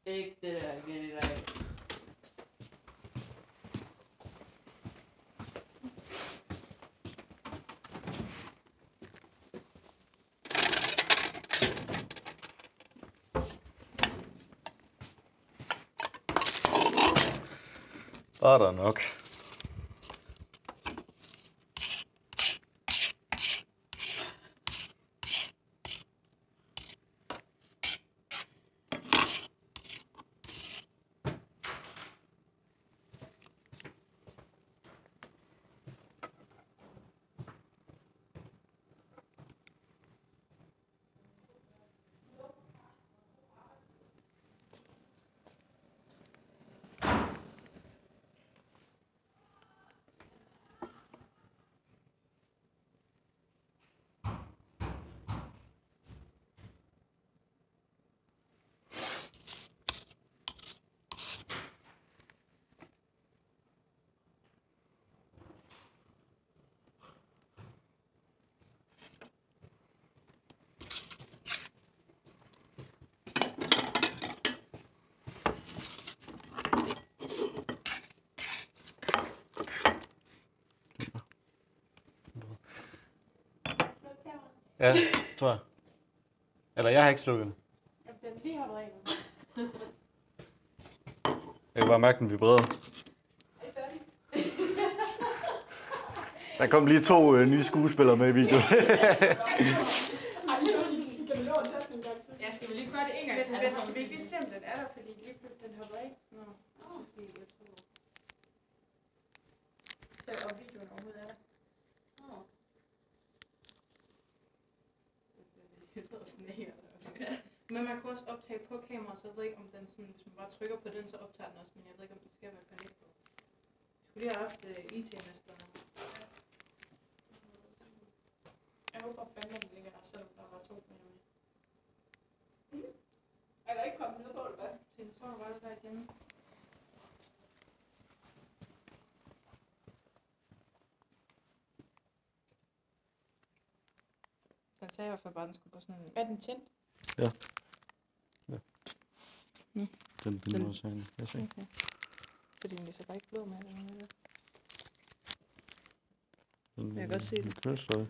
Ikke det der igen i dag. Var der nok. Ja, tror jeg. Eller jeg har ikke slukket den. Den lige har været. Jeg kan bare mærke, den vibrerede. Er I færdige? Der kom lige 2 nye skuespillere med i videoen. Ja, skal vi lige gøre det en gang til? Men skal vi ikke lige se, om den er der, fordi den hopper af? Nå. Fordi jeg tror... Så og videoen overhovedet er der. Men man kan også optage på kamera, så jeg ved ikke, om den sådan, hvis man bare trykker på den, så optager den også, men jeg ved ikke, om det skal være connected. Vi skulle lige have haft IT-mesterne. Jeg håber fandme, den ligger der, selvom der var 2 med. Er der ikke kommet noget på, eller hvad? Det står bare der igen. Den sagde i hvert fald bare, den skulle på sådan en... Er den tændt? Ja. Den binder også herinde. Jeg ser. Okay. Fordi den så bare ikke blå med eller noget. Den, Jeg kan godt se det. Den kører stadig.